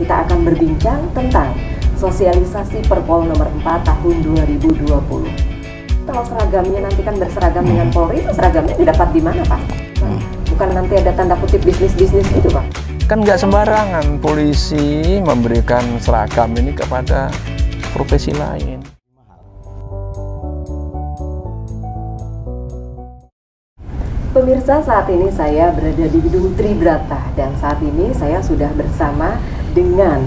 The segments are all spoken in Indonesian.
Kita akan berbincang tentang sosialisasi Perpol nomor 4 tahun 2020. Kalau seragamnya nanti kan berseragam dengan Polri, itu seragamnya didapat di mana, Pak? Bukan nanti ada tanda kutip bisnis-bisnis gitu, Pak? Kan nggak sembarangan polisi memberikan seragam ini kepada profesi lain. Pemirsa, saat ini saya berada di Gedung Tribrata dan saat ini saya sudah bersama dengan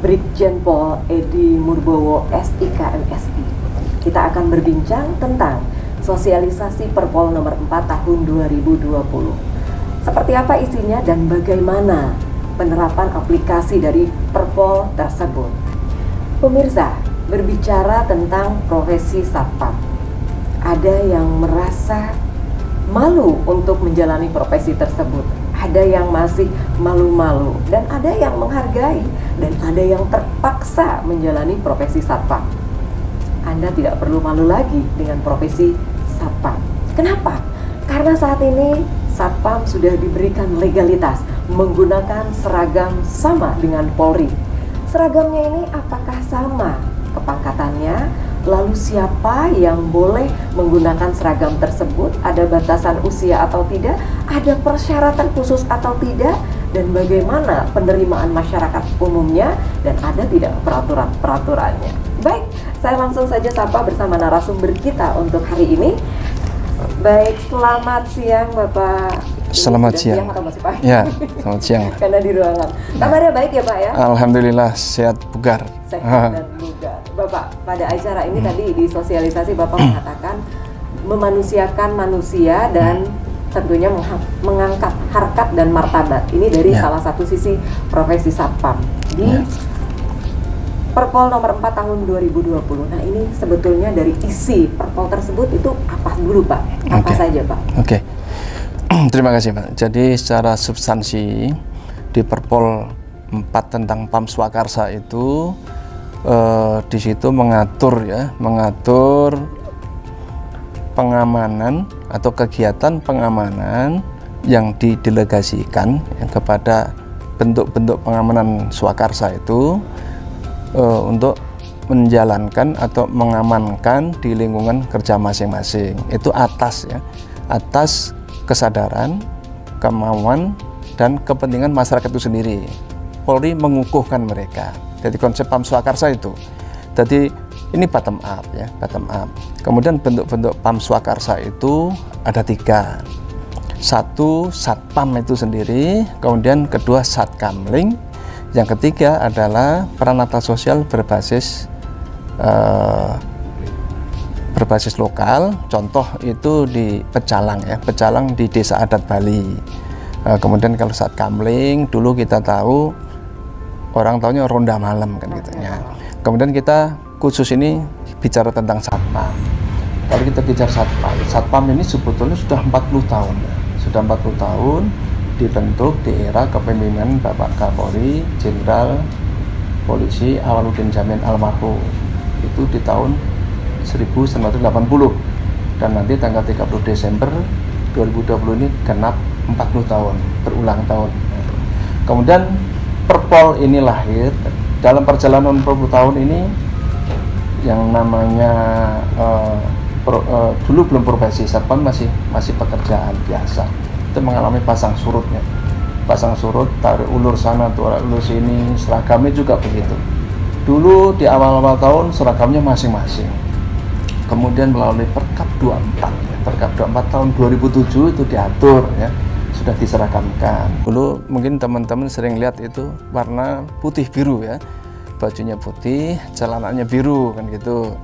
Brigjen Pol Edi Murbowo, SIK MSI. Kita akan berbincang tentang sosialisasi Perpol nomor 4 tahun 2020. Seperti apa isinya dan bagaimana penerapan aplikasi dari Perpol tersebut. Pemirsa, berbicara tentang profesi satpam, ada yang merasa malu untuk menjalani profesi tersebut, ada yang masih malu-malu, dan ada yang menghargai, dan ada yang terpaksa menjalani profesi satpam. Anda tidak perlu malu lagi dengan profesi satpam. Kenapa? Karena saat ini satpam sudah diberikan legalitas menggunakan seragam sama dengan Polri. Seragamnya ini apakah sama kepangkatannya? Lalu siapa yang boleh menggunakan seragam tersebut? Ada batasan usia atau tidak? Ada persyaratan khusus atau tidak? Dan bagaimana penerimaan masyarakat umumnya? Dan ada tidak peraturan-peraturannya? Baik, saya langsung saja sapa bersama narasumber kita untuk hari ini. Baik, selamat siang Bapak. Selamat siang. Atau masih pagi? Ya, selamat siang. Karena di ruangan. Kabarnya baik ya Pak ya? Alhamdulillah sehat bugar. Sehat dan bugar. Bapak, pada acara ini tadi di sosialisasi Bapak mengatakan memanusiakan manusia dan tentunya mengangkat harkat dan martabat. Ini dari salah satu sisi profesi satpam di Perpol nomor 4 tahun 2020. Nah, ini sebetulnya dari isi Perpol tersebut itu apa dulu Pak? Apa saja Pak? Oke. Terima kasih Pak. Jadi secara substansi di Perpol 4 tentang Pam Swakarsa itu di situ mengatur pengamanan atau kegiatan pengamanan yang didelegasikan kepada bentuk-bentuk pengamanan swakarsa itu untuk menjalankan atau mengamankan di lingkungan kerja masing-masing. Itu atas kesadaran, kemauan, dan kepentingan masyarakat itu sendiri. Polri mengukuhkan mereka. Jadi konsep Pam Swakarsa itu. Jadi ini bottom up ya, bottom up. Kemudian bentuk-bentuk Pam Swakarsa itu ada 3. Satu, satpam itu sendiri, kemudian kedua satkamling, yang ketiga adalah peranata sosial berbasis lokal. Contoh itu di Pecalang ya, Pecalang di Desa Adat Bali. Kemudian kalau satkamling dulu kita tahu orang taunya ronda malam kan gitu ya. Kemudian kita khusus ini bicara tentang satpam. Kalau kita bicara satpam ini sebetulnya sudah 40 tahun. Sudah 40 tahun dibentuk di era kepemimpinan Bapak Kapolri Jenderal Polisi Awaludin Jamil almarhum. Itu di tahun 1980 dan nanti tanggal 30 Desember 2020 ini genap 40 tahun, berulang tahun. Kemudian Perpol ini lahir dalam perjalanan 40 tahun ini yang namanya dulu belum profesi satpam, masih pekerjaan biasa. Itu mengalami pasang surutnya, pasang surut, tarik ulur sana, tarik ulur sini, seragamnya juga begitu. Dulu di awal-awal tahun seragamnya masing-masing. Kemudian melalui Perkap 24, Perkap 24 tahun 2007 itu diatur ya, sudah diseragamkan. Dulu mungkin teman-teman sering lihat itu warna putih biru ya, bajunya putih, celananya biru kan gitu.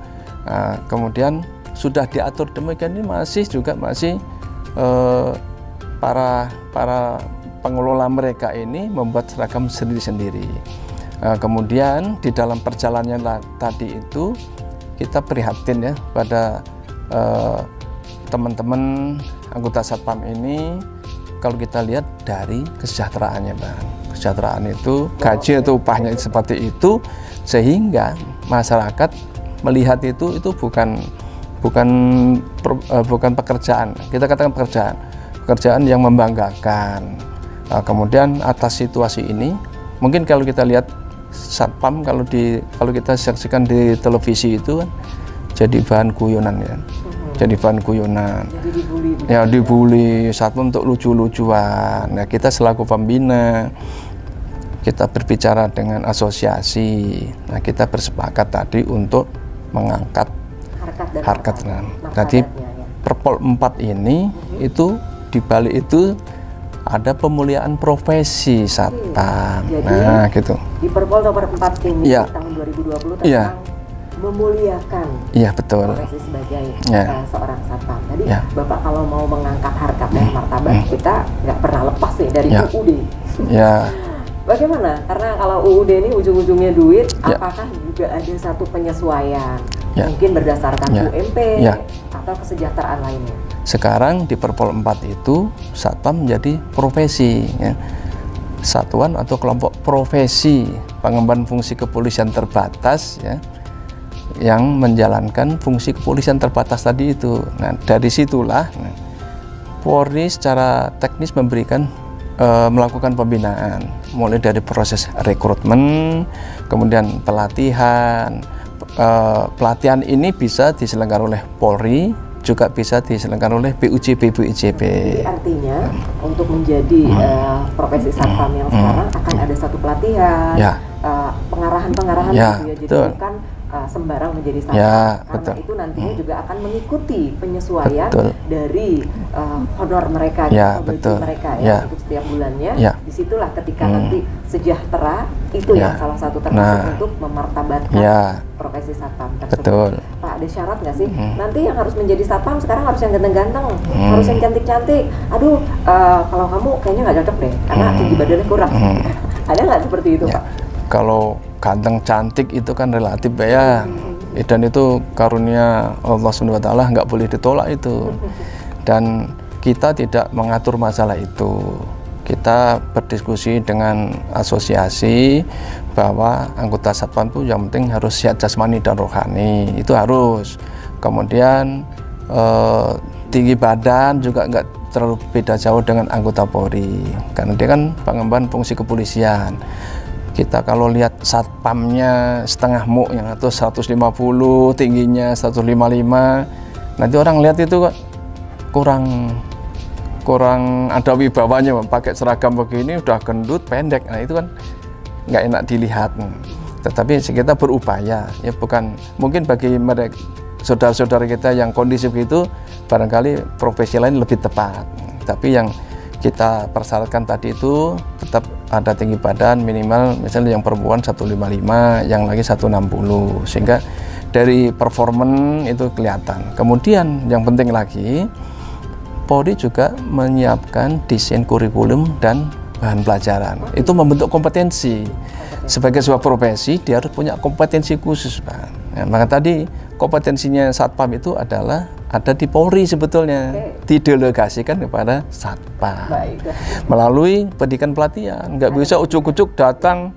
Nah, kemudian sudah diatur demikian, ini masih para pengelola mereka ini membuat seragam sendiri-sendiri. Kemudian di dalam perjalanannya tadi itu kita prihatin ya pada teman-teman anggota satpam ini. Kalau kita lihat dari kesejahteraannya Bang, kesejahteraan itu gaji atau upahnya seperti itu, sehingga masyarakat melihat itu bukan pekerjaan, kita katakan pekerjaan yang membanggakan. Kemudian atas situasi ini mungkin kalau kita lihat satpam kalau kita saksikan di televisi itu kan jadi bahan guyonan ya. Jadi bahan guyonan. Jadi dibully. Ya dibully satpam untuk lucu-lucuan. Nah, kita selaku pembina kita berbicara dengan asosiasi. Nah, kita bersepakat tadi untuk mengangkat harkat. Jadi Perpol 4 ini itu di balik itu ada pemuliaan profesi satpam. Jadi, nah, gitu. Di Perpol nomor 4 ini tahun 2020 tentang memuliakan betul. profesi sebagai seorang satpam. Tadi Bapak kalau mau mengangkat harkat dan martabat kita nggak pernah lepas nih dari UUD. Bagaimana? Karena kalau UUD ini ujung-ujungnya duit, apakah juga ada satu penyesuaian? Mungkin berdasarkan UMP atau kesejahteraan lainnya? Sekarang di Perpol 4 itu satpam menjadi profesi, ya. Satuan atau kelompok profesi pengemban fungsi kepolisian terbatas, ya, yang menjalankan fungsi kepolisian terbatas tadi itu. Nah, dari situlah Polri secara teknis melakukan pembinaan, mulai dari proses rekrutmen, kemudian pelatihan. Pelatihan ini bisa diselenggarakan oleh Polri, juga bisa diselenggarakan oleh BUJP, BUJP. Artinya untuk menjadi profesi satpam yang sekarang akan ada satu pelatihan, pengarahan-pengarahan gitu ya. Jadi bukan sembarang menjadi satpam, karena itu nantinya juga akan mengikuti penyesuaian dari honor mereka, gaji mereka untuk setiap bulannya. Disitulah ketika nanti sejahtera itu yang salah satu termasuk untuk memartabatkan profesi satpam tersebut. Pak, ada syarat nggak sih? Nanti yang harus menjadi satpam sekarang harus yang ganteng-ganteng, harus yang cantik-cantik. Aduh, kalau kamu kayaknya nggak cocok deh, karena tinggi badannya kurang. Ada nggak seperti itu, Pak? Kalau ganteng cantik itu kan relatif ya, dan itu karunia Allah SWT, nggak boleh ditolak itu. Dan kita tidak mengatur masalah itu. Kita berdiskusi dengan asosiasi bahwa anggota satpam itu yang penting harus sehat jasmani dan rohani, itu harus. Kemudian tinggi badan juga nggak terlalu beda jauh dengan anggota Polri, karena dia kan pengemban fungsi kepolisian. Kita kalau lihat satpamnya setengah muknya atau 150, tingginya 155, nanti orang lihat itu kurang ada wibawanya, pakai seragam begini udah gendut pendek. Nah, itu kan nggak enak dilihat. Tetapi kita berupaya, ya, bukan mungkin bagi mereka saudara-saudara kita yang kondisi begitu barangkali profesi lain lebih tepat. Tapi yang kita persyaratkan tadi itu tetap ada tinggi badan minimal, misalnya yang perempuan 155, yang lagi 160, sehingga dari performan itu kelihatan. Kemudian yang penting lagi, Polri juga menyiapkan desain kurikulum dan bahan pelajaran. Itu membentuk kompetensi. Sebagai sebuah profesi, dia harus punya kompetensi khusus, Pak. Nah, maka tadi kompetensinya satpam itu adalah ada di Polri sebetulnya, didelegasikan kepada satpam melalui pendidikan pelatihan. Nggak bisa ujuk-ujuk datang,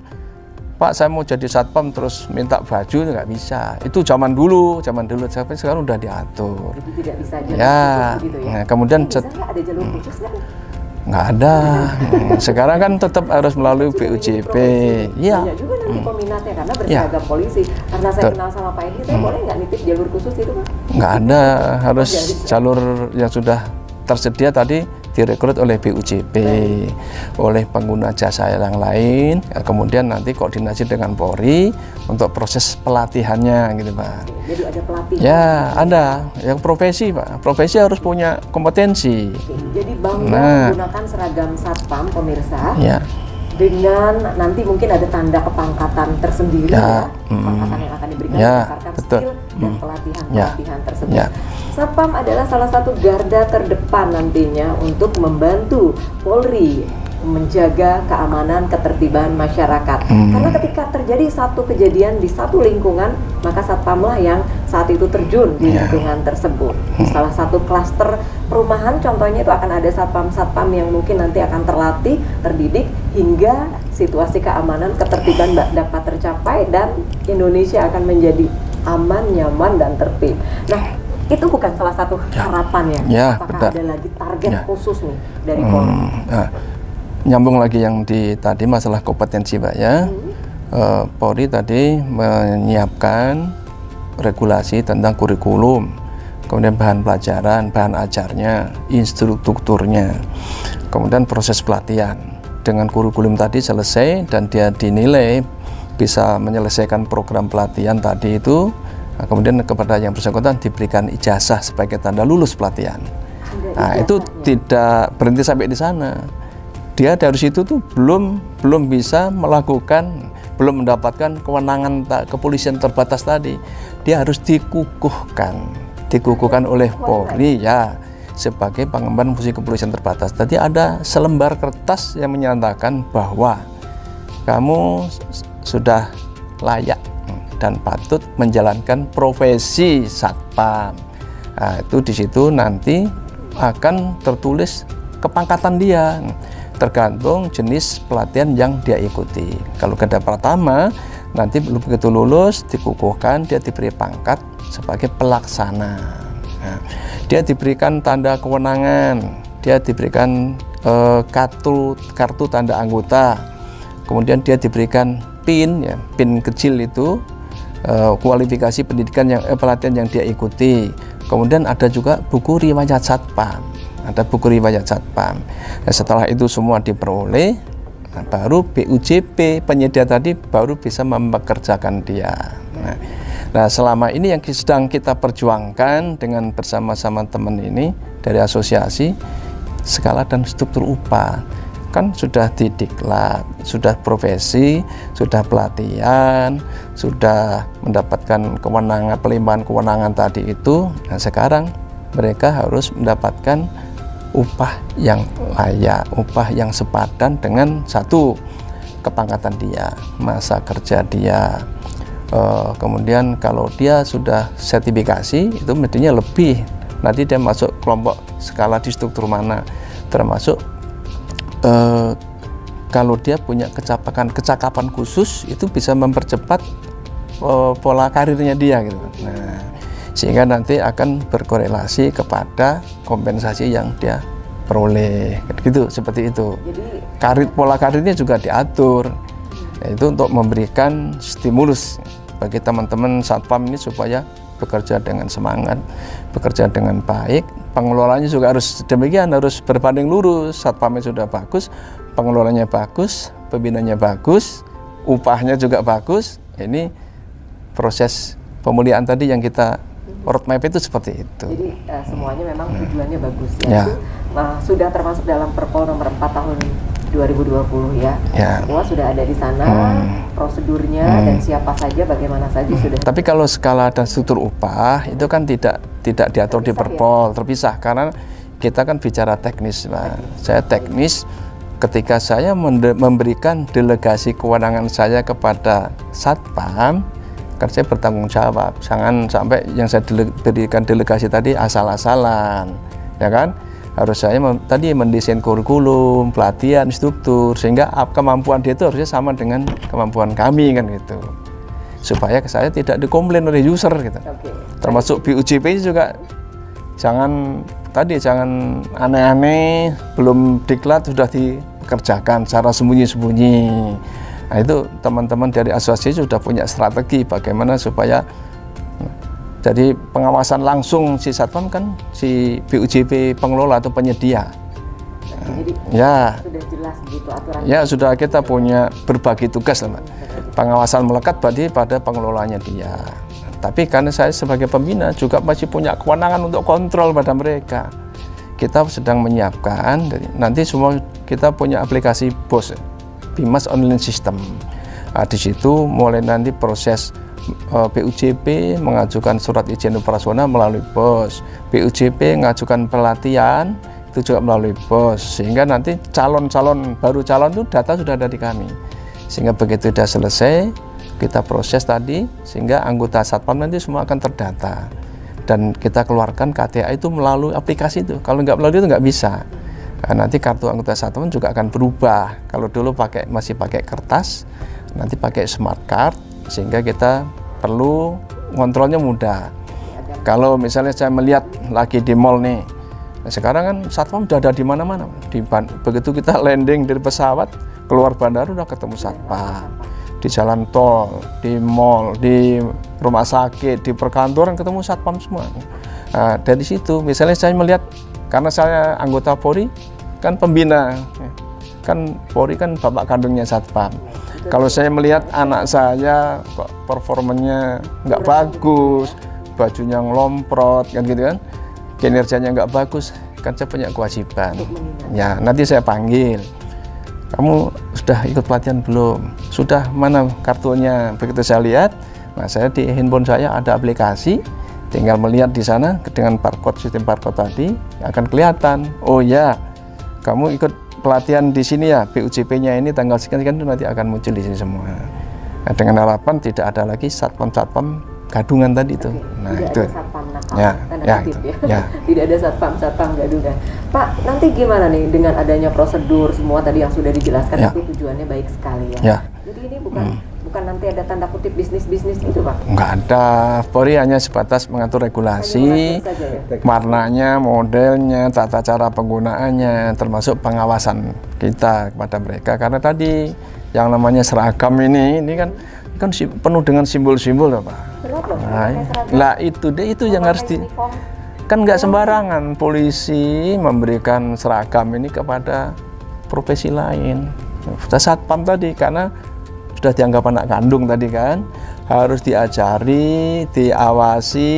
Pak saya mau jadi satpam terus minta baju, nggak bisa. Itu zaman dulu, tapi sekarang udah diatur. Jadi tidak bisa jalur khusus gitu ya. Nah, kemudian ada jalur khusus kan? Nggak ada. Sekarang kan tetap harus melalui BUJP. Iya. Banyak juga nanti peminatnya karena berseragam polisi. Karena saya kenal sama Pak Edi, saya boleh nggak nitip jalur khusus itu, Pak? Nggak ada, harus jalur yang sudah tersedia tadi direkrut oleh BUJP, oleh pengguna jasa yang lain, kemudian nanti koordinasi dengan Polri untuk proses pelatihannya, gitu Pak. Jadi ada pelatihan? Ya, ada. Yang profesi Pak, profesi harus punya kompetensi. Jadi bangga menggunakan seragam satpam, pemirsa. Ya. Dengan nanti mungkin ada tanda kepangkatan tersendiri kepangkatan yang akan diberikan berdasarkan skill dan pelatihan tersebut. Satpam adalah salah satu garda terdepan nantinya untuk membantu Polri menjaga keamanan ketertiban masyarakat. Karena ketika terjadi satu kejadian di satu lingkungan, maka satpamlah yang saat itu terjun di lingkungan tersebut. Salah satu klaster perumahan contohnya itu akan ada satpam-satpam yang mungkin nanti akan terlatih, terdidik hingga situasi keamanan ketertiban dapat tercapai dan Indonesia akan menjadi aman, nyaman dan tertib. Nah, itu bukan salah satu harapan ya. Apakah ada lagi target khusus nih dari Polri? nyambung lagi yang tadi masalah kompetensi Pak ya. Polri tadi menyiapkan regulasi tentang kurikulum, kemudian bahan pelajaran, bahan ajarnya, instrukturnya, kemudian proses pelatihan. Dengan kurikulum tadi selesai dan dia dinilai bisa menyelesaikan program pelatihan tadi itu, nah, kemudian kepada yang bersangkutan diberikan ijazah sebagai tanda lulus pelatihan. Nah, itu tidak berhenti sampai di sana. Dia dari situ tuh belum bisa melakukan, belum mendapatkan kewenangan kepolisian terbatas tadi. Dia harus dikukuhkan oleh Polri ya sebagai pengemban fungsi kepolisian terbatas. Tadi ada selembar kertas yang menyatakan bahwa kamu sudah layak dan patut menjalankan profesi satpam. Nah, itu di situ nanti akan tertulis kepangkatan dia, tergantung jenis pelatihan yang dia ikuti. Kalau kada pertama, nanti begitu lulus dikukuhkan, dia diberi pangkat sebagai pelaksana. Nah, dia diberikan tanda kewenangan, dia diberikan kartu tanda anggota, kemudian dia diberikan PIN, ya, PIN kecil itu kualifikasi pendidikan yang pelatihan yang dia ikuti. Kemudian ada juga buku riwayat satpam. Ada buku riwayat satpam. Nah, setelah itu semua diperoleh, nah, baru BUJP penyedia tadi baru bisa mempekerjakan dia. Nah, selama ini yang sedang kita perjuangkan dengan bersama-sama teman ini dari asosiasi, skala dan struktur upah kan sudah didiklat, sudah profesi, sudah pelatihan, sudah mendapatkan kewenangan, pelimpahan kewenangan tadi itu. Nah, sekarang mereka harus mendapatkan upah yang layak, upah yang sepadan dengan satu, kepangkatan dia, masa kerja dia, kemudian kalau dia sudah sertifikasi itu mestinya lebih, nanti dia masuk kelompok skala di struktur mana, termasuk kalau dia punya kecakapan khusus itu bisa mempercepat pola karirnya dia gitu. Nah, sehingga nanti akan berkorelasi kepada kompensasi yang dia peroleh gitu, seperti itu. Jadi pola karirnya juga diatur, yaitu untuk memberikan stimulus bagi teman-teman satpam ini supaya bekerja dengan semangat, bekerja dengan baik. Pengelolanya juga harus demikian, harus berbanding lurus. Satpamnya sudah bagus, pengelolanya bagus, pembinanya bagus, upahnya juga bagus. Ini proses pemulihan tadi yang kita roadmap itu seperti itu. Jadi semuanya memang tujuannya bagus ya. Itu, sudah termasuk dalam Perpol nomor 4 tahun 2020 ya. Semua sudah ada di sana, prosedurnya dan siapa saja, bagaimana saja sudah. Tapi kalau skala dan struktur upah itu kan tidak diatur di Perpol, terpisah, karena kita kan bicara teknis, Pak. Saya teknis, ketika saya memberikan delegasi kewenangan saya kepada satpam, kan saya bertanggung jawab. Jangan sampai yang saya berikan delegasi tadi asal-asalan, ya kan? Harus saya tadi mendesain kurikulum, pelatihan, struktur, sehingga kemampuan dia itu harusnya sama dengan kemampuan kami kan gitu, supaya saya tidak dikomplain oleh user gitu. Termasuk BUJP juga jangan aneh-aneh, belum diklat sudah dikerjakan secara sembunyi-sembunyi. Nah, itu teman-teman dari asosiasi sudah punya strategi bagaimana supaya jadi pengawasan langsung si satpam kan si BUJP pengelola atau penyedia. Jadi, ya sudah jelas begitu aturan. Ya sudah, kita punya berbagi tugas, Mbak. Pengawasan melekat pada pengelolanya dia. Tapi karena saya sebagai pembina juga masih punya kewenangan untuk kontrol pada mereka. Kita sedang menyiapkan, nanti semua kita punya aplikasi BOS, Bimas Online System. Nah, di situ mulai nanti proses BUJP mengajukan surat izin operasional melalui BOS, BUJP mengajukan pelatihan itu juga melalui BOS, sehingga nanti baru calon itu data sudah ada di kami, sehingga begitu sudah selesai kita proses tadi, sehingga anggota satpam nanti semua akan terdata dan kita keluarkan KTA itu melalui aplikasi itu. Kalau nggak melalui itu nggak bisa. Nah, nanti kartu anggota satpam juga akan berubah. Kalau dulu masih pakai kertas, nanti pakai smart card, sehingga kita perlu kontrolnya mudah. Kalau misalnya saya melihat lagi di mall nih, Nah, sekarang kan satpam udah ada di mana-mana. Begitu kita landing dari pesawat, keluar bandara udah ketemu satpam. Di jalan tol, di mall, di rumah sakit, di perkantoran ketemu satpam semua. Nah, dari situ misalnya saya melihat, karena saya anggota Polri, kan pembina, kan Polri kan bapak kandungnya satpam. Kalau saya melihat anak saya kok performanya nggak bagus, bajunya ngelomprot, kan gitu kan, kinerjanya nggak bagus, kan saya punya kewajiban. Ya, nanti saya panggil, kamu sudah ikut pelatihan belum? Sudah, mana kartunya? Begitu saya lihat, nah saya di handphone saya ada aplikasi, tinggal melihat di sana dengan barcode, sistem barcode tadi akan kelihatan. Oh ya, kamu ikut pelatihan di sini ya, BUJP-nya ini tanggal sekian-sekian itu nanti akan muncul di sini semua. Nah, dengan harapan tidak ada lagi satpam-satpam gadungan tadi itu. Nah, tidak itu. ada satpam nakal, Ya, tanda ya, kutip itu. ya. Ya. Tidak ada satpam gadungan. Pak, nanti gimana nih dengan adanya prosedur semua tadi yang sudah dijelaskan, Ya. tapi tujuannya baik sekali ya. Ya. Jadi ini bukan nanti ada tanda kutip bisnis-bisnis itu, Pak. Enggak ada. Polri hanya sebatas mengatur regulasi, Hanya saja ya? warnanya, modelnya, tata cara penggunaannya, termasuk pengawasan kita kepada mereka. Karena tadi yang namanya seragam ini kan penuh dengan simbol-simbol, Pak. Kenapa? Nah, Pakai seragam? lah itu deh, itu yang harus di, Uniform. kan nggak sembarangan polisi memberikan seragam ini kepada profesi lain. Satpam tadi karena sudah dianggap anak kandung tadi kan, harus diajari, diawasi,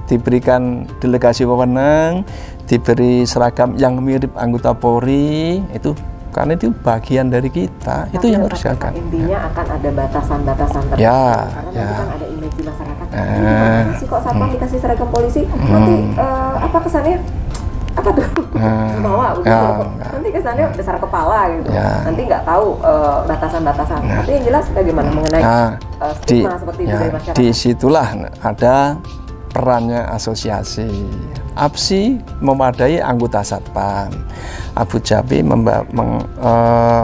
diberikan delegasi wewenang, diberi seragam yang mirip anggota Polri, itu karena itu bagian dari kita, itu yang harus dilakukan. Intinya akan ada batasan-batasan tertentu, Ya, karena ya. nanti kan ada image di masyarakat. Ini sih kok satpam dikasih seragam polisi, nanti apa kesannya? Apa tuh? Bawa begitu. Ya, Nanti kesannya besar kepala gitu. Ya. Nanti nggak tahu batasan-batasan. Tapi yang jelas bagaimana mengenai stigma seperti itu dari masyarakat. Di situlah ada perannya asosiasi. APSI memadai anggota satpam, Abu Dhabi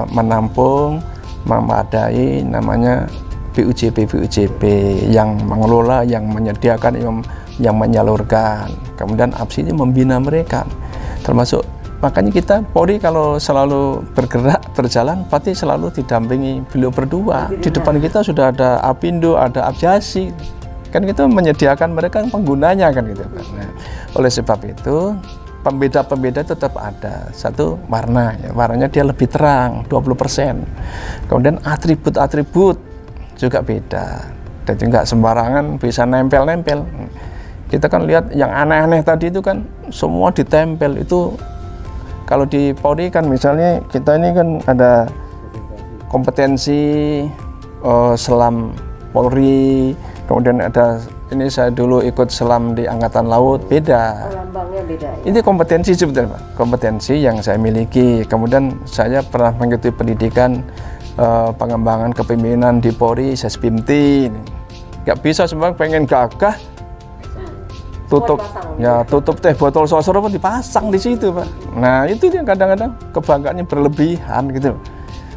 menampung, memadai namanya BUJP yang mengelola, yang menyediakan, yang menyalurkan. Kemudian APSI ini membina mereka, termasuk makanya kita Polri kalau selalu bergerak berjalan pasti selalu didampingi beliau berdua. Di depan kita sudah ada Apindo, ada Abjasi, kan kita menyediakan mereka penggunanya kan gitu kan. Nah, oleh sebab itu pembeda-pembeda tetap ada. Satu warna, ya, warnanya dia lebih terang 20%. Kemudian atribut-atribut juga beda. Jadi nggak sembarangan bisa nempel-nempel. Kita kan lihat yang aneh-aneh tadi itu kan semua ditempel. Itu kalau di Polri kan misalnya kita ini kan ada kompetensi selam Polri, kemudian ada ini saya dulu ikut selam di Angkatan Laut, beda. Lambangnya beda ya? Ini kompetensi sebetulnya, Pak. Kompetensi yang saya miliki. Kemudian saya pernah mengikuti pendidikan pengembangan kepemimpinan di Polri, Sespimti. Nggak bisa sembarang pengen gagah, tutup ya tutup teh botol sosor pun dipasang di situ, Pak. Nah itu yang kadang-kadang kebanggaannya berlebihan gitu.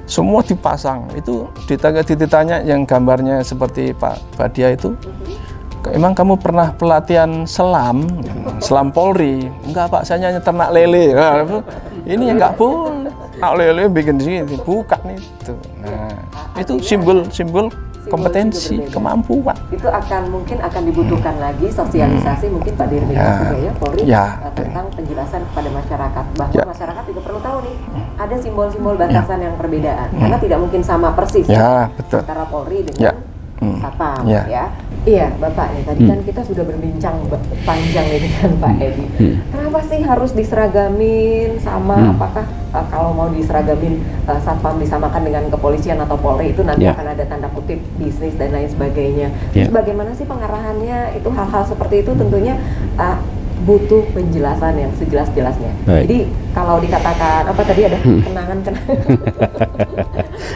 Semua dipasang. Itu ditanya yang gambarnya seperti Pak Badia itu. Emang kamu pernah pelatihan selam Polri? Enggak, Pak, saya hanya ternak lele. Nah, ini yang nggak boleh. Ternak lele bikin di sini, buka nih. Nah, itu simbol kompetensi, kemampuan. Itu mungkin akan dibutuhkan lagi sosialisasi mungkin Pak Dirjen juga ya Polri tentang penjelasan kepada masyarakat bahwa masyarakat juga perlu tahu nih ada simbol-simbol batasan yang perbedaan karena tidak mungkin sama persis betul. antara Polri dengan Satpam ya. Iya, Bapak nih tadi kan kita sudah berbincang panjang nih dengan Pak Edi. Kenapa sih harus diseragamin sama? Apakah kalau mau diseragamin Satpam disamakan dengan kepolisian atau Polri itu nanti akan ada tanda kutip bisnis dan lain sebagainya. Terus bagaimana sih pengarahannya? Itu hal-hal seperti itu tentunya butuh penjelasan yang sejelas-jelasnya. Jadi kalau dikatakan apa tadi ada kenangan-kenangan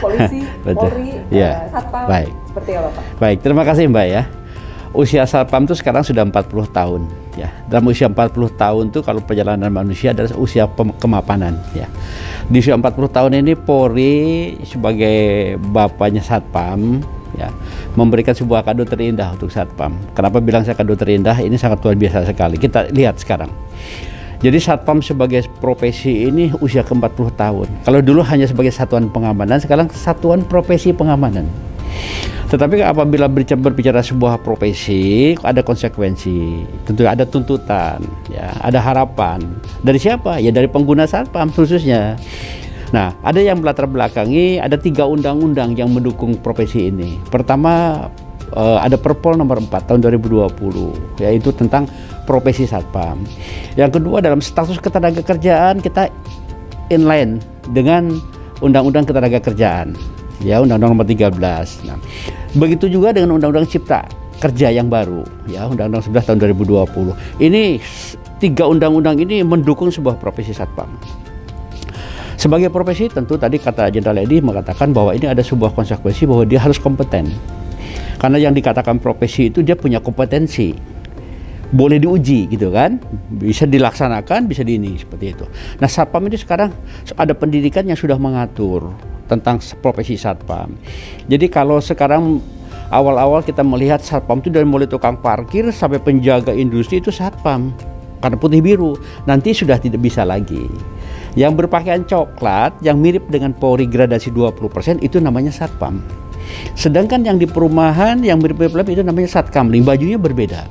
polisi, Polri, Satpam, seperti apa Pak? Baik, terima kasih Mbak ya. Usia Satpam itu sekarang sudah 40 tahun ya. Dalam usia 40 tahun itu kalau perjalanan manusia adalah usia kemapanan ya. Di usia 40 tahun ini Polri sebagai bapaknya Satpam ya memberikan sebuah kado terindah untuk Satpam. Kenapa bilang saya kado terindah? Ini sangat luar biasa sekali. Kita lihat sekarang. Jadi Satpam sebagai profesi ini usia ke-40 tahun. Kalau dulu hanya sebagai satuan pengamanan, sekarang satuan profesi pengamanan. Tetapi apabila berbicara sebuah profesi, ada konsekuensi, tentu ada tuntutan, ya, ada harapan. Dari siapa? Ya dari pengguna Satpam khususnya. Nah, ada yang melatar belakangi, ada 3 undang-undang yang mendukung profesi ini. Pertama, ada Perpol nomor 4 tahun 2020, yaitu tentang profesi Satpam. Yang kedua, dalam status ketenagakerjaan kita inline dengan Undang-Undang Ketenagakerjaan, ya, Undang-Undang nomor 13. Nah, begitu juga dengan Undang-Undang Cipta Kerja yang baru, ya, Undang-Undang 11 tahun 2020. Ini 3 undang-undang ini mendukung sebuah profesi Satpam. Sebagai profesi, tentu tadi kata Jenderal Edi mengatakan bahwa ini ada sebuah konsekuensi bahwa dia harus kompeten. Karena yang dikatakan profesi itu dia punya kompetensi, boleh diuji gitu kan, bisa dilaksanakan, bisa ini seperti itu. Nah, Satpam ini sekarang ada pendidikan yang sudah mengatur tentang profesi Satpam. Jadi kalau sekarang awal-awal kita melihat Satpam itu dari mulai tukang parkir sampai penjaga industri itu Satpam, karena putih biru. Nanti sudah tidak bisa lagi. Yang berpakaian coklat yang mirip dengan Polri gradasi 20% itu namanya Satpam. Sedangkan yang di perumahan yang mirip-mirip itu namanya Satkamling, bajunya berbeda.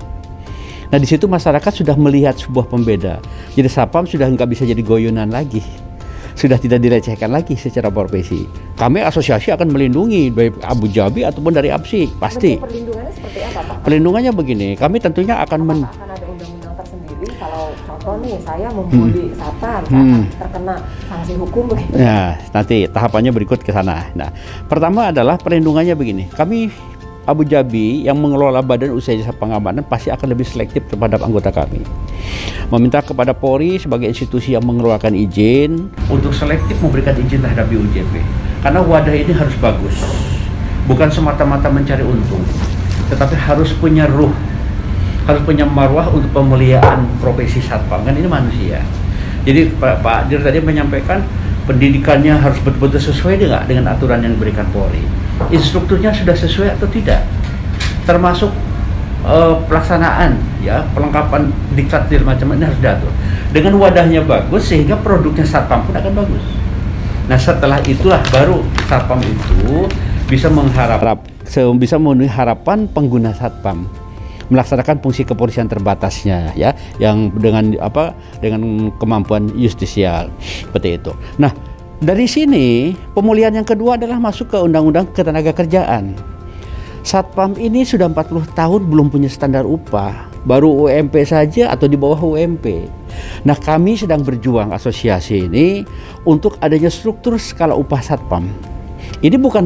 Nah, di situ masyarakat sudah melihat sebuah pembeda. Jadi Satpam sudah nggak bisa jadi goyonan lagi, sudah tidak direcehkan lagi secara profesi. Kami asosiasi akan melindungi baik Abu Dhabi ataupun dari APSI, pasti. Perlindungannya seperti apa, Pak? Perlindungannya begini, kami tentunya akan akan ada undang-undang tersendiri kalau contoh nih saya membuli Satpam, terkena sanksi hukum begitu. Ya, nanti tahapannya berikut ke sana. Nah, pertama adalah perlindungannya begini. Kami Abu Dhabi yang mengelola badan usaha jasa pengamanan pasti akan lebih selektif terhadap anggota kami. Meminta kepada Polri sebagai institusi yang mengeluarkan izin untuk selektif memberikan izin terhadap BUJP. Karena wadah ini harus bagus, bukan semata-mata mencari untung, tetapi harus punya ruh, harus punya marwah untuk pemuliaan profesi Satpam. Kan ini manusia. Jadi Pak Dir tadi menyampaikan pendidikannya harus betul-betul sesuai dengan aturan yang diberikan Polri. Instrukturnya sudah sesuai atau tidak, termasuk pelaksanaan, ya, pelengkapan diklat macam ini harus diatur. Dengan wadahnya bagus sehingga produknya Satpam pun akan bagus. Nah, setelah itulah baru Satpam itu bisa bisa memenuhi harapan pengguna Satpam, melaksanakan fungsi kepolisian terbatasnya, ya, yang dengan kemampuan justisial seperti itu. Nah, dari sini pemulihan yang kedua adalah masuk ke Undang-Undang Ketenagakerjaan. Satpam ini sudah 40 tahun belum punya standar upah, baru UMP saja atau di bawah UMP. Nah, kami sedang berjuang asosiasi ini untuk adanya struktur skala upah Satpam. Ini bukan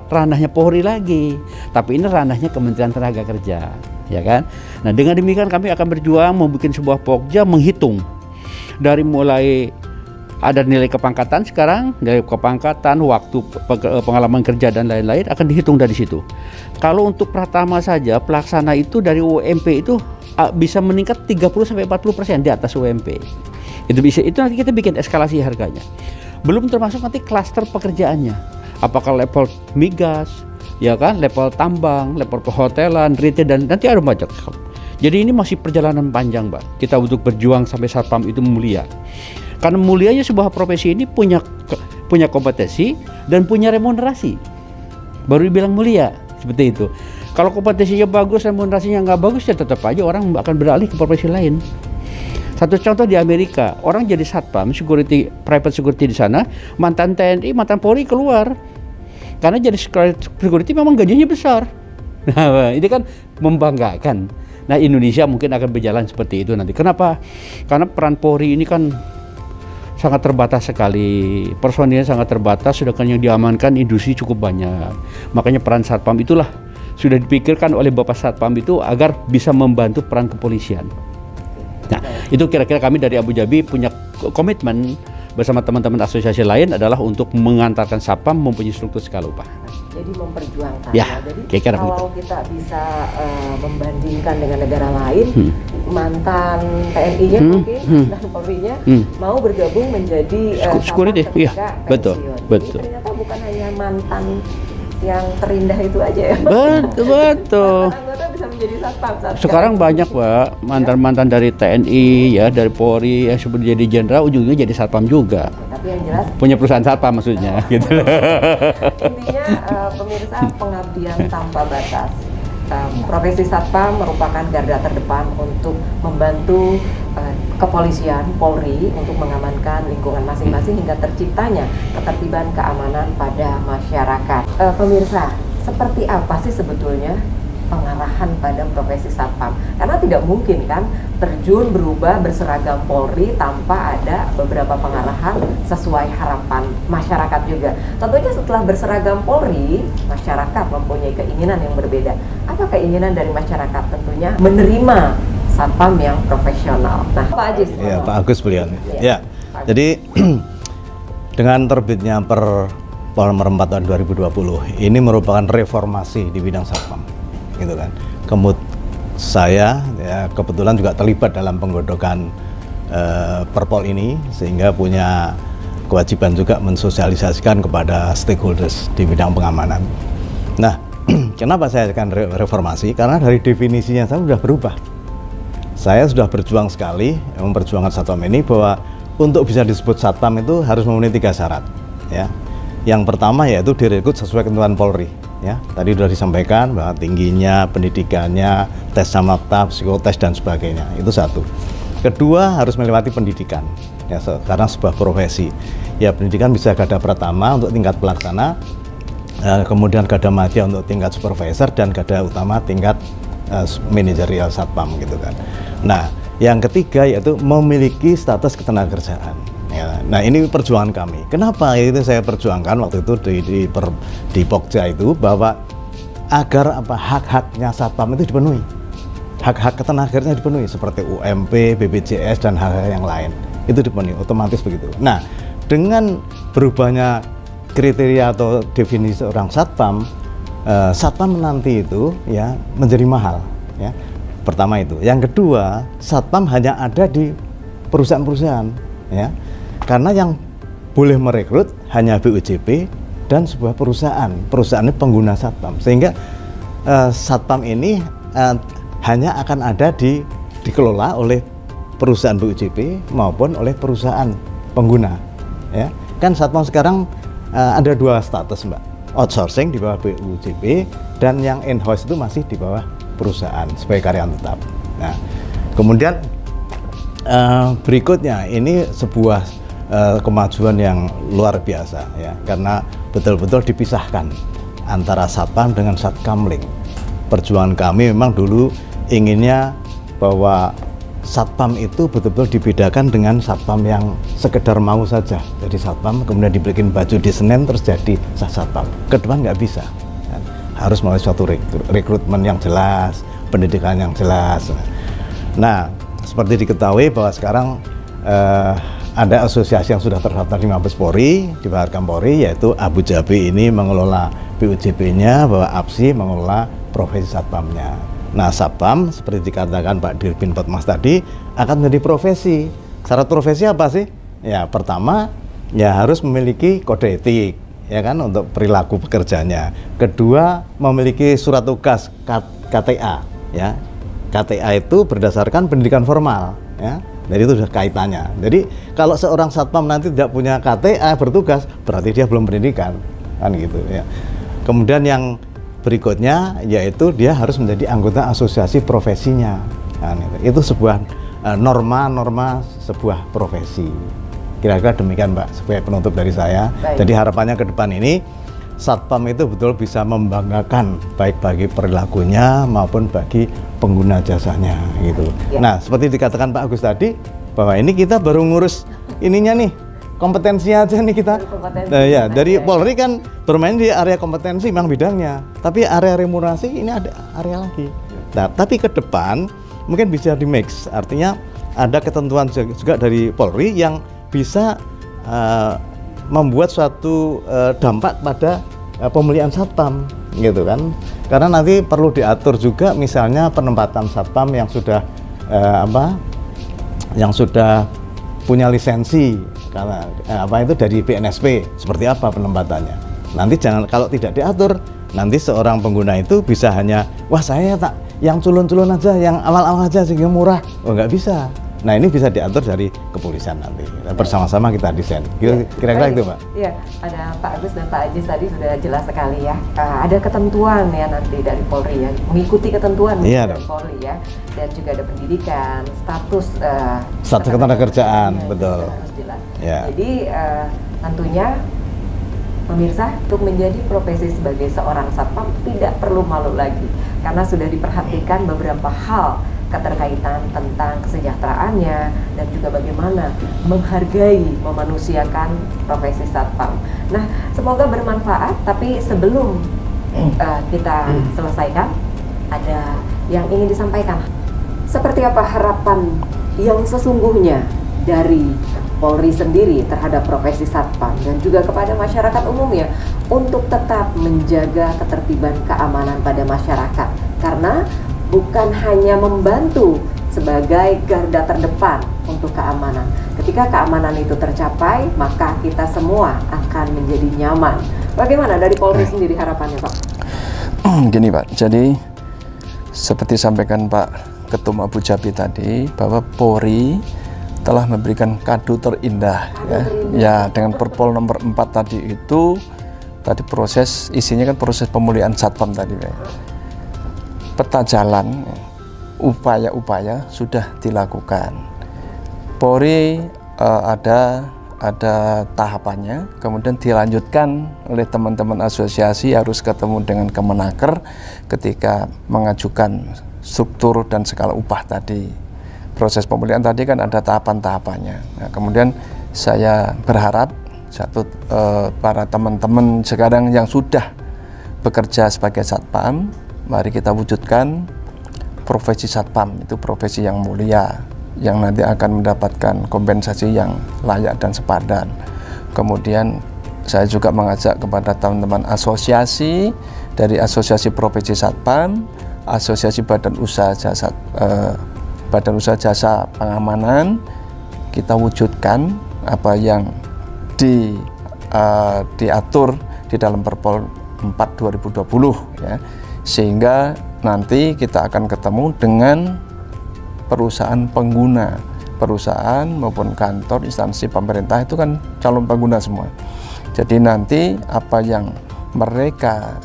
ranahnya Polri lagi, tapi ini ranahnya Kementerian Tenaga Kerja, ya kan? Nah, dengan demikian kami akan berjuang membuat sebuah pokja menghitung dari mulai ada nilai kepangkatan sekarang, nilai kepangkatan, waktu pengalaman kerja dan lain-lain akan dihitung dari situ. Kalau untuk pratama saja pelaksana itu dari UMP itu bisa meningkat 30-40% di atas UMP. Itu bisa, itu nanti kita bikin eskalasi harganya. Belum termasuk nanti klaster pekerjaannya. Apakah level migas, ya kan, level tambang, level perhotelan, retail, dan nanti ada banyak. Jadi ini masih perjalanan panjang, Mbak. Kita untuk berjuang sampai Satpam itu mulia. Karena mulianya sebuah profesi ini punya kompetensi dan punya remunerasi, baru dibilang mulia, seperti itu. Kalau kompetensinya bagus, remunerasinya nggak bagus, ya tetap aja orang akan beralih ke profesi lain. Satu contoh di Amerika, orang jadi Satpam, private security di sana, mantan TNI, mantan Polri keluar, karena jadi security memang gajinya besar. Nah, ini kan membanggakan. Nah, Indonesia mungkin akan berjalan seperti itu nanti. Kenapa? Karena peran Polri ini kan sangat terbatas sekali, personilnya sangat terbatas, sedangkan yang diamankan industri cukup banyak. Makanya peran Satpam itulah sudah dipikirkan oleh Bapak Satpam itu agar bisa membantu peran kepolisian. Nah, itu kira-kira kami dari Abu Dhabi punya komitmen bersama teman-teman asosiasi lain adalah untuk mengantarkan Satpam mempunyai struktur skala upah. Jadi memperjuangkan. Ya, jadi kalau kita bisa membandingkan dengan negara lain, mantan TNI-nya mungkin dan Polri-nya mau bergabung menjadi security, ketika betul. Jadi ternyata bukan hanya mantan yang terindah itu aja ya. Betul. Anggota bisa jadi satpam saat Sekarang banyak Pak, mantan-mantan dari TNI ya, dari Polri yang sebelum jadi jenderal ujungnya jadi satpam juga. Tapi yang jelas Punya perusahaan satpam maksudnya gitu. intinya pemirsa, pengabdian tanpa batas. Profesi satpam merupakan garda terdepan untuk membantu kepolisian, Polri untuk mengamankan lingkungan masing-masing hingga terciptanya ketertiban keamanan pada masyarakat. Pemirsa, seperti apa sih sebetulnya pengarahan pada profesi satpam? Karena tidak mungkin kan terjun berubah berseragam Polri tanpa ada beberapa pengarahan sesuai harapan masyarakat juga. Tentunya setelah berseragam Polri, masyarakat mempunyai keinginan yang berbeda. Apa keinginan dari masyarakat? Tentunya menerima satpam yang profesional. Nah, Pak Ajis. Ya, Pak Agus beliau. Ya, Ya, jadi dengan terbitnya Nomor 4 tahun 2020 ini merupakan reformasi di bidang satpam, gitu kan. Saya ya, kebetulan juga terlibat dalam penggodokan Perpol ini, sehingga punya kewajiban juga mensosialisasikan kepada stakeholders di bidang pengamanan. Nah, kenapa saya akan reformasi? Karena dari definisinya saya sudah berubah. Saya sudah berjuang sekali memperjuangkan satpam ini, bahwa untuk bisa disebut satpam itu harus memenuhi 3 syarat. Ya, yang pertama yaitu direkrut sesuai ketentuan Polri. Ya, tadi sudah disampaikan bahwa tingginya, pendidikannya, tes samapta, psikotes dan sebagainya. Itu satu. Kedua, harus melewati pendidikan. Ya, karena sebuah profesi. Ya, pendidikan bisa garda pertama untuk tingkat pelaksana, kemudian garda madya untuk tingkat supervisor, dan garda utama tingkat manajerial satpam, gitu kan. Nah, yang ketiga yaitu memiliki status ketenagakerjaan. Ya, nah ini perjuangan kami. Kenapa itu saya perjuangkan waktu itu di Pokja itu, bahwa agar hak-haknya satpam itu dipenuhi, hak-hak ketenagakerjaan dipenuhi seperti UMP, BPJS dan hal-hal yang lain itu dipenuhi otomatis begitu. Nah, dengan berubahnya kriteria atau definisi orang satpam, satpam nanti itu ya menjadi mahal. Ya, pertama itu. Yang kedua, satpam hanya ada di perusahaan-perusahaan. Ya. Karena yang boleh merekrut hanya BUJP dan sebuah perusahaan. Perusahaan ini pengguna satpam, sehingga satpam ini hanya akan ada dikelola oleh perusahaan BUJP maupun oleh perusahaan pengguna. Ya, kan satpam sekarang ada 2 status, Mbak. Outsourcing di bawah BUJP dan yang in-house itu masih di bawah perusahaan sebagai karyawan tetap. Nah, kemudian berikutnya ini sebuah kemajuan yang luar biasa ya, karena betul-betul dipisahkan antara satpam dengan satkamling. Perjuangan kami memang dulu inginnya bahwa satpam itu betul-betul dibedakan dengan satpam yang sekedar mau saja jadi satpam, kemudian diberikan baju di Senen terus jadi satpam. Kedepan nggak bisa, harus melalui suatu rekrutmen yang jelas, pendidikan yang jelas. Nah, seperti diketahui bahwa sekarang ada asosiasi yang sudah terdaftar di Mabes Polri, di Bahar Polri, yaitu Abu Jabi ini mengelola BUJP-nya, bahwa APSI mengelola profesi satpamnya. Nah, satpam seperti dikatakan Pak Dirpin Potmas tadi akan menjadi profesi. Syarat profesi apa sih? Ya, pertama ya harus memiliki kode etik, ya kan, untuk perilaku pekerjanya. Kedua, memiliki surat tugas KTA, ya. KTA itu berdasarkan pendidikan formal, ya. Jadi itu sudah kaitannya. Jadi kalau seorang satpam nanti tidak punya KTA bertugas, berarti dia belum pendidikan, kan gitu ya. Kemudian yang berikutnya yaitu dia harus menjadi anggota asosiasi profesinya. Kan, itu sebuah norma-norma sebuah profesi. Kira-kira demikian, Mbak, sebagai penutup dari saya. Baik. Jadi harapannya ke depan ini satpam itu betul bisa membanggakan baik bagi perilakunya maupun bagi pengguna jasanya gitu. Ya. Nah, seperti dikatakan Pak Agus tadi, bahwa ini kita baru ngurus ininya nih, kompetensi aja nih kita. Nah, ya, dari Polri kan bermain di area kompetensi memang bidangnya, tapi area remunerasi ini ada area lagi. Nah, tapi ke depan mungkin bisa di mix, artinya ada ketentuan juga dari Polri yang bisa membuat suatu dampak pada pemeliharaan satpam, gitu kan? Karena nanti perlu diatur juga, misalnya penempatan satpam yang sudah yang sudah punya lisensi, karena itu dari BNSP, seperti apa penempatannya? Nanti jangan, kalau tidak diatur, nanti seorang pengguna itu bisa hanya, wah saya tak yang culun-culun aja, yang awal-awal aja sehingga murah. Oh, nggak bisa. Nah, ini bisa diatur dari kepolisian nanti. Bersama-sama kita desain. Kira-kira itu, Pak. Iya, ada Pak Agus dan Pak Ajis tadi sudah jelas sekali ya. Ada ketentuan ya nanti dari Polri ya, mengikuti ketentuan dari Polri ya. Dan juga ada pendidikan, status ketenagakerjaan, betul. Harus jelas. Ya. Jadi tentunya pemirsa, untuk menjadi profesi sebagai seorang satpam tidak perlu malu lagi karena sudah diperhatikan beberapa hal keterkaitan tentang kesejahteraannya dan juga bagaimana menghargai, memanusiakan profesi satpam. Nah, semoga bermanfaat, tapi sebelum kita selesaikan, ada yang ingin disampaikan. Seperti apa harapan yang sesungguhnya dari Polri sendiri terhadap profesi satpam dan juga kepada masyarakat umumnya untuk tetap menjaga ketertiban keamanan pada masyarakat, karena bukan hanya membantu sebagai garda terdepan untuk keamanan. Ketika keamanan itu tercapai, maka kita semua akan menjadi nyaman. Bagaimana dari Polri sendiri harapannya, Pak? Gini, Pak, jadi seperti sampaikan Pak Ketum Abu Jabi tadi, bahwa Polri telah memberikan kado terindah ya dengan Perpol nomor 4 tadi itu, tadi proses isinya kan proses pemulihan satpam tadi ya. Peta jalan, upaya-upaya sudah dilakukan. Polri ada tahapannya, kemudian dilanjutkan oleh teman-teman asosiasi harus ketemu dengan Kemenaker ketika mengajukan struktur dan skala upah tadi. Proses pemulihan tadi kan ada tahapan-tahapannya. Nah, kemudian saya berharap para teman-teman sekarang yang sudah bekerja sebagai satpam, mari kita wujudkan profesi satpam itu profesi yang mulia, yang nanti akan mendapatkan kompensasi yang layak dan sepadan. Kemudian saya juga mengajak kepada teman-teman asosiasi, dari Asosiasi Profesi Satpam, Asosiasi Badan Usaha Jasa Pengamanan, kita wujudkan apa yang diatur di dalam Perpol 4 2020 ya. Sehingga nanti kita akan ketemu dengan perusahaan pengguna, perusahaan maupun kantor, instansi pemerintah itu kan calon pengguna semua. Jadi nanti apa yang mereka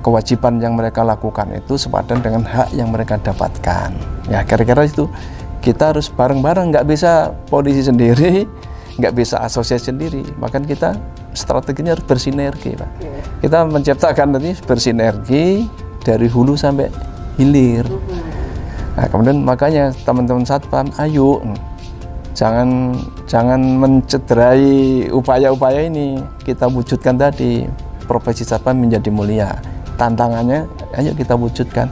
kewajiban yang mereka lakukan itu sepadan dengan hak yang mereka dapatkan. Ya kira-kira itu kita harus bareng-bareng, nggak bisa polisi sendiri, nggak bisa asosiasi sendiri. Makanya kita strateginya harus bersinergi, Pak. Kita menciptakan nanti bersinergi dari hulu sampai hilir. Nah, kemudian makanya teman-teman satpam, ayo jangan mencederai upaya-upaya ini. Kita wujudkan tadi profesi satpam menjadi mulia. Tantangannya, ayo kita wujudkan.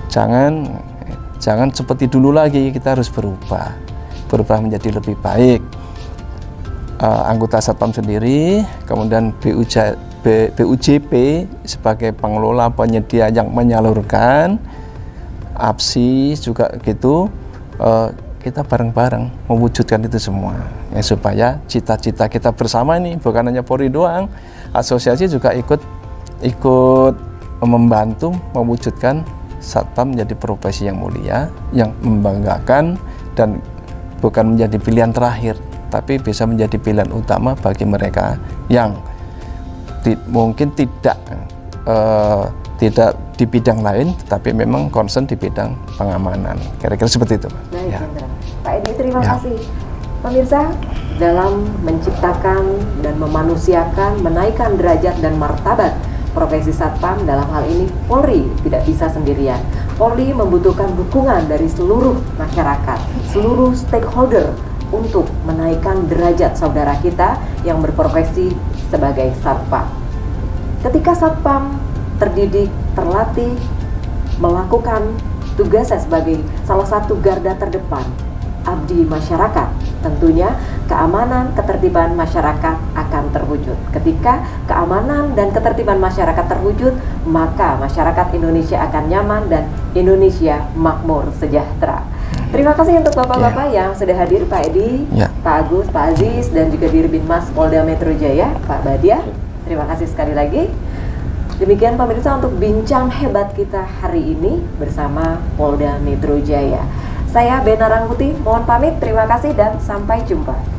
Jangan seperti dulu lagi, kita harus berubah menjadi lebih baik. Anggota satpam sendiri, kemudian BUJP sebagai pengelola penyedia yang menyalurkan, APSI juga gitu, kita bareng-bareng mewujudkan itu semua ya, supaya cita-cita kita bersama ini bukan hanya Polri doang, asosiasi juga ikut membantu mewujudkan satpam menjadi profesi yang mulia, yang membanggakan, dan bukan menjadi pilihan terakhir, tapi bisa menjadi pilihan utama bagi mereka yang mungkin tidak di bidang lain, tapi memang concern di bidang pengamanan. Kira-kira seperti itu. Baik, ya. Pak Edi, terima kasih. Pemirsa, dalam menciptakan dan memanusiakan, menaikkan derajat dan martabat profesi satpam, dalam hal ini Polri tidak bisa sendirian. Polri membutuhkan dukungan dari seluruh masyarakat, seluruh stakeholder untuk menaikkan derajat saudara kita yang berprofesi sebagai satpam. Ketika satpam terdidik, terlatih, melakukan tugasnya sebagai salah satu garda terdepan, abdi masyarakat, tentunya keamanan, ketertiban masyarakat akan terwujud. Ketika keamanan dan ketertiban masyarakat terwujud, maka masyarakat Indonesia akan nyaman dan Indonesia makmur sejahtera. Terima kasih untuk Bapak-Bapak yang sudah hadir, Pak Edi, Pak Agus, Pak Aziz, dan juga Dirbinmas Polda Metro Jaya, Pak Badia. Terima kasih sekali lagi. Demikian pemirsa untuk bincang hebat kita hari ini bersama Polda Metro Jaya. Saya Bena Rangkuti, mohon pamit, terima kasih dan sampai jumpa.